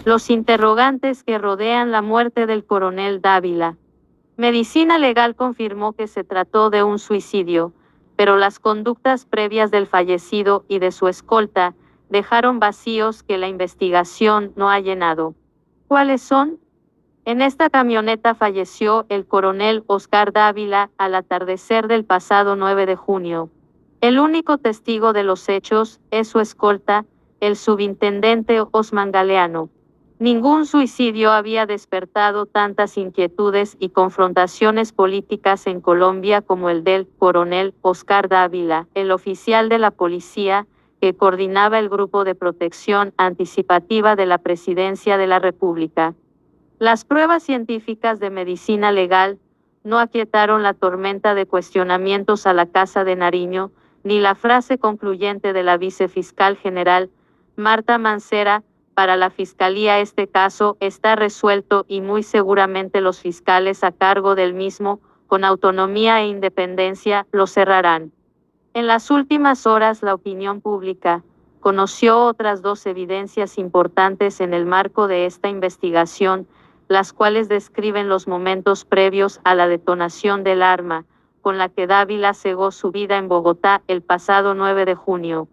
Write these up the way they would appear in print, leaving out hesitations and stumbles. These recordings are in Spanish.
Los interrogantes que rodean la muerte del coronel Dávila. Medicina Legal confirmó que se trató de un suicidio, pero las conductas previas del fallecido y de su escolta dejaron vacíos que la investigación no ha llenado. ¿Cuáles son? En esta camioneta falleció el coronel Oscar Dávila al atardecer del pasado 9 de junio. El único testigo de los hechos es su escolta, el subintendente Osman Galeano. Ningún suicidio había despertado tantas inquietudes y confrontaciones políticas en Colombia como el del coronel Oscar Dávila, el oficial de la policía que coordinaba el Grupo de Protección Anticipativa de la Presidencia de la República. Las pruebas científicas de medicina legal no aquietaron la tormenta de cuestionamientos a la Casa de Nariño, ni la frase concluyente de la vicefiscal general, Marta Mancera: para la Fiscalía este caso está resuelto y muy seguramente los fiscales a cargo del mismo, con autonomía e independencia, lo cerrarán. En las últimas horas la opinión pública conoció otras dos evidencias importantes en el marco de esta investigación, las cuales describen los momentos previos a la detonación del arma, con la que Dávila cegó su vida en Bogotá el pasado 9 de junio.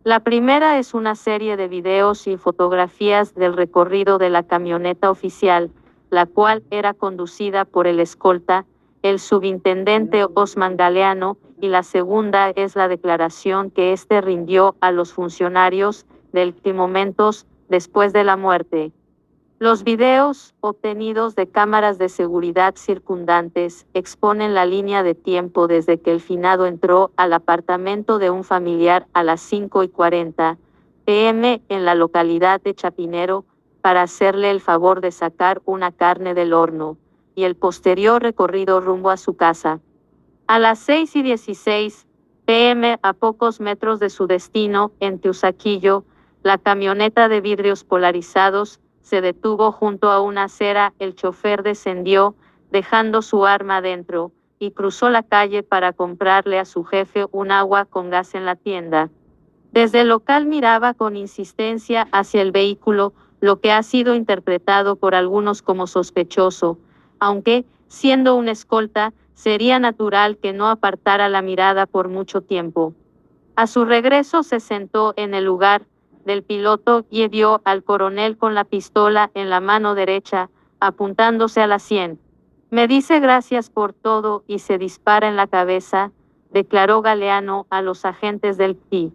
La primera es una serie de videos y fotografías del recorrido de la camioneta oficial, la cual era conducida por el escolta, el subintendente Osman Galeano, y la segunda es la declaración que éste rindió a los funcionarios del momentos después de la muerte. Los videos, obtenidos de cámaras de seguridad circundantes, exponen la línea de tiempo desde que el finado entró al apartamento de un familiar a las 5:40 p.m. en la localidad de Chapinero, para hacerle el favor de sacar una carne del horno, y el posterior recorrido rumbo a su casa. A las 6:16 p.m., a pocos metros de su destino, en Teusaquillo, la camioneta de vidrios polarizados se detuvo junto a una acera. El chofer descendió, dejando su arma adentro, y cruzó la calle para comprarle a su jefe un agua con gas en la tienda. Desde el local miraba con insistencia hacia el vehículo, lo que ha sido interpretado por algunos como sospechoso, aunque, siendo un escolta, sería natural que no apartara la mirada por mucho tiempo. A su regreso se sentó en el lugar del piloto y vio al coronel con la pistola en la mano derecha, apuntándose a la sien. Me dice gracias por todo y se dispara en la cabeza, declaró Galeano a los agentes del PI.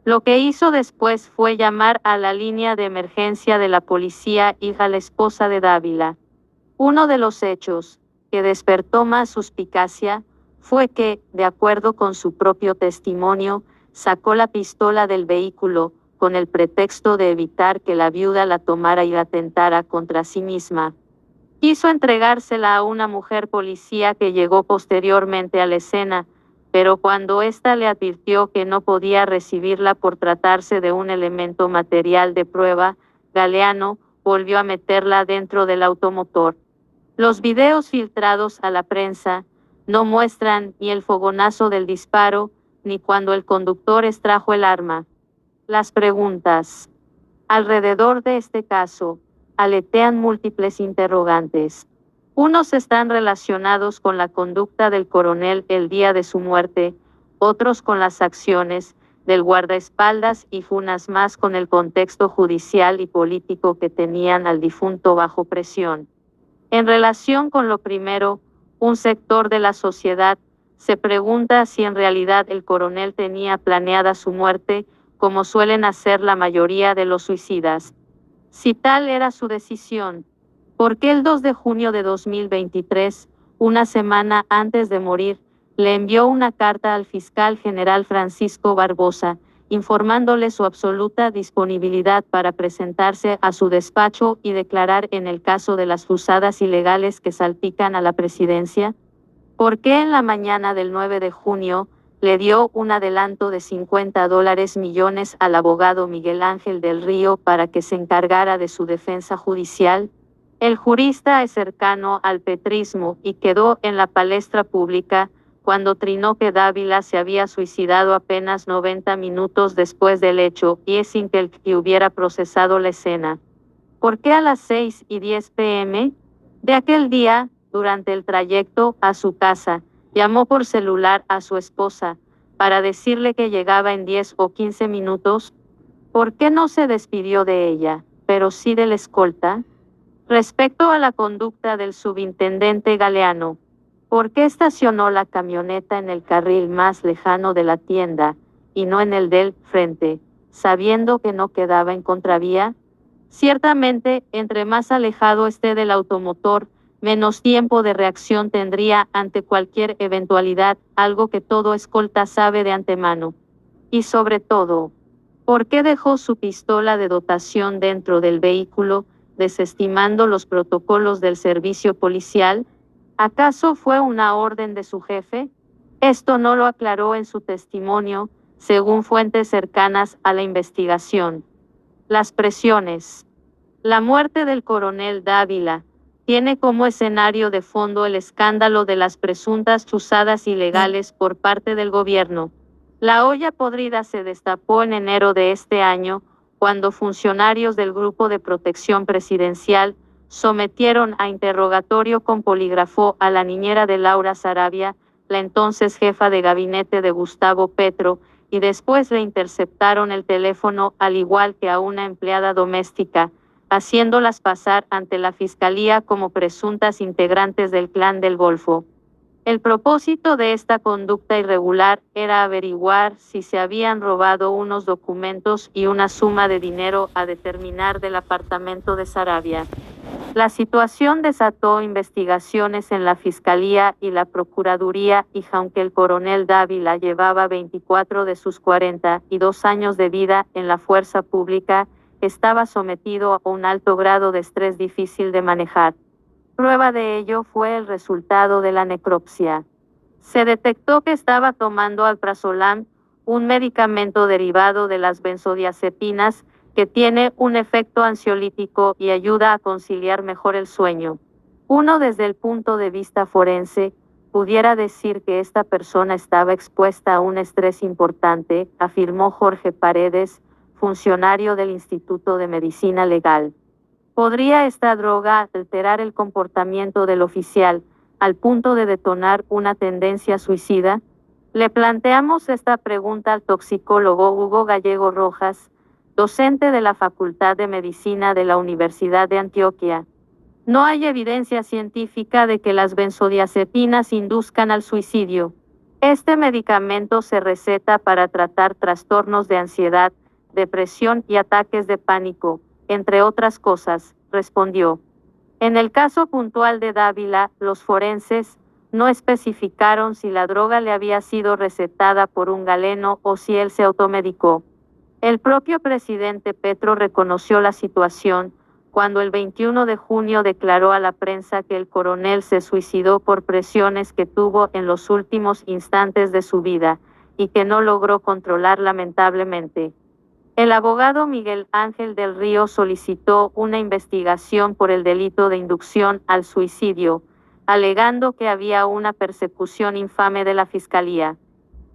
Lo que hizo después fue llamar a la línea de emergencia de la policía y a la esposa de Dávila. Uno de los hechos que despertó más suspicacia fue que, de acuerdo con su propio testimonio, sacó la pistola del vehículo con el pretexto de evitar que la viuda la tomara y atentara contra sí misma. Quiso entregársela a una mujer policía que llegó posteriormente a la escena, pero cuando ésta le advirtió que no podía recibirla por tratarse de un elemento material de prueba, Galeano volvió a meterla dentro del automotor. Los videos filtrados a la prensa no muestran ni el fogonazo del disparo, ni cuando el conductor extrajo el arma. Las preguntas alrededor de este caso aletean múltiples interrogantes. Unos están relacionados con la conducta del coronel el día de su muerte, otros con las acciones del guardaespaldas y unas más con el contexto judicial y político que tenían al difunto bajo presión. En relación con lo primero, un sector de la sociedad se pregunta si en realidad el coronel tenía planeada su muerte, como suelen hacer la mayoría de los suicidas. Si tal era su decisión, ¿por qué el 2 de junio de 2023, una semana antes de morir, le envió una carta al fiscal general Francisco Barbosa, informándole su absoluta disponibilidad para presentarse a su despacho y declarar en el caso de las fusadas ilegales que salpican a la presidencia? ¿Por qué en la mañana del 9 de junio, le dio un adelanto de $50 millones al abogado Miguel Ángel del Río para que se encargara de su defensa judicial? El jurista es cercano al petrismo y quedó en la palestra pública cuando trinó que Dávila se había suicidado apenas 90 minutos después del hecho y sin que el que hubiera procesado la escena. ¿Por qué a las 6:10 p.m. de aquel día, durante el trayecto a su casa, llamó por celular a su esposa para decirle que llegaba en 10 o 15 minutos? ¿Por qué no se despidió de ella, pero sí del escolta? Respecto a la conducta del subintendente Galeano, ¿por qué estacionó la camioneta en el carril más lejano de la tienda y no en el del frente, sabiendo que no quedaba en contravía? Ciertamente, entre más alejado esté del automotor, menos tiempo de reacción tendría ante cualquier eventualidad, algo que todo escolta sabe de antemano. Y sobre todo, ¿por qué dejó su pistola de dotación dentro del vehículo, desestimando los protocolos del servicio policial? ¿Acaso fue una orden de su jefe? Esto no lo aclaró en su testimonio, según fuentes cercanas a la investigación. Las presiones. La muerte del coronel Dávila tiene como escenario de fondo el escándalo de las presuntas chuzadas ilegales por parte del gobierno. La olla podrida se destapó en enero de este año, cuando funcionarios del Grupo de Protección Presidencial sometieron a interrogatorio con polígrafo a la niñera de Laura Sarabia, la entonces jefa de gabinete de Gustavo Petro, y después le interceptaron el teléfono al igual que a una empleada doméstica, haciéndolas pasar ante la Fiscalía como presuntas integrantes del Clan del Golfo. El propósito de esta conducta irregular era averiguar si se habían robado unos documentos y una suma de dinero a determinar del apartamento de Sarabia. La situación desató investigaciones en la Fiscalía y la Procuraduría y aunque el coronel Dávila llevaba 24 de sus 42 años de vida en la fuerza pública, estaba sometido a un alto grado de estrés difícil de manejar. Prueba de ello fue el resultado de la necropsia. Se detectó que estaba tomando alprazolam, un medicamento derivado de las benzodiazepinas que tiene un efecto ansiolítico y ayuda a conciliar mejor el sueño. Uno desde el punto de vista forense, pudiera decir que esta persona estaba expuesta a un estrés importante, afirmó Jorge Paredes, funcionario del Instituto de Medicina Legal. ¿Podría esta droga alterar el comportamiento del oficial al punto de detonar una tendencia suicida? Le planteamos esta pregunta al toxicólogo Hugo Gallego Rojas, docente de la Facultad de Medicina de la Universidad de Antioquia. No hay evidencia científica de que las benzodiazepinas induzcan al suicidio. Este medicamento se receta para tratar trastornos de ansiedad, depresión y ataques de pánico, entre otras cosas, respondió. En el caso puntual de Dávila, los forenses no especificaron si la droga le había sido recetada por un galeno o si él se automedicó. El propio presidente Petro reconoció la situación cuando el 21 de junio declaró a la prensa que el coronel se suicidó por presiones que tuvo en los últimos instantes de su vida y que no logró controlar lamentablemente. El abogado Miguel Ángel del Río solicitó una investigación por el delito de inducción al suicidio, alegando que había una persecución infame de la Fiscalía.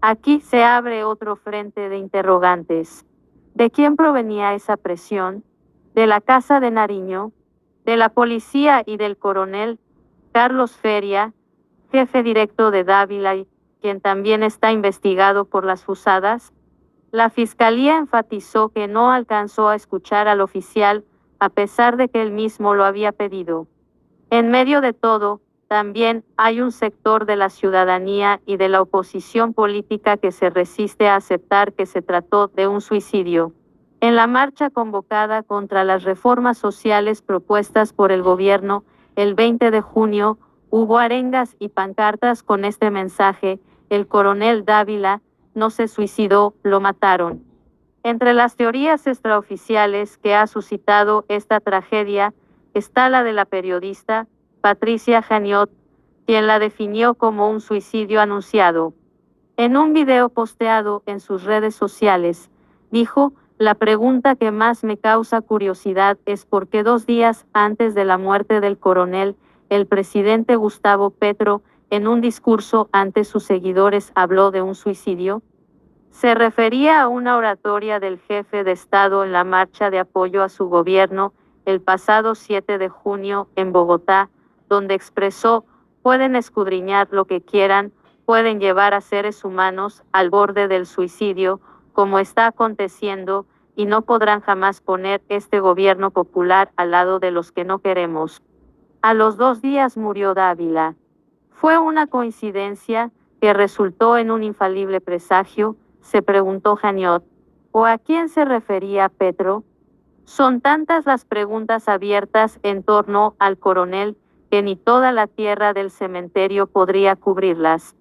Aquí se abre otro frente de interrogantes. ¿De quién provenía esa presión? ¿De la Casa de Nariño? ¿De la policía y del coronel Carlos Feria, jefe directo de Dávila, quien también está investigado por las fusadas? La Fiscalía enfatizó que no alcanzó a escuchar al oficial, a pesar de que él mismo lo había pedido. En medio de todo, también hay un sector de la ciudadanía y de la oposición política que se resiste a aceptar que se trató de un suicidio. En la marcha convocada contra las reformas sociales propuestas por el gobierno, el 20 de junio, hubo arengas y pancartas con este mensaje: el coronel Dávila no se suicidó, lo mataron. Entre las teorías extraoficiales que ha suscitado esta tragedia está la de la periodista Patricia Janiot, quien la definió como un suicidio anunciado. En un video posteado en sus redes sociales, dijo: la pregunta que más me causa curiosidad es por qué 2 días antes de la muerte del coronel, el presidente Gustavo Petro, en un discurso ante sus seguidores, habló de un suicidio. Se refería a una oratoria del jefe de Estado en la marcha de apoyo a su gobierno, el pasado 7 de junio en Bogotá, donde expresó: pueden escudriñar lo que quieran, pueden llevar a seres humanos al borde del suicidio, como está aconteciendo, y no podrán jamás poner este gobierno popular al lado de los que no queremos. A los 2 días murió Dávila. ¿Fue una coincidencia que resultó en un infalible presagio?, se preguntó Janiot. ¿O a quién se refería Petro? Son tantas las preguntas abiertas en torno al coronel que ni toda la tierra del cementerio podría cubrirlas.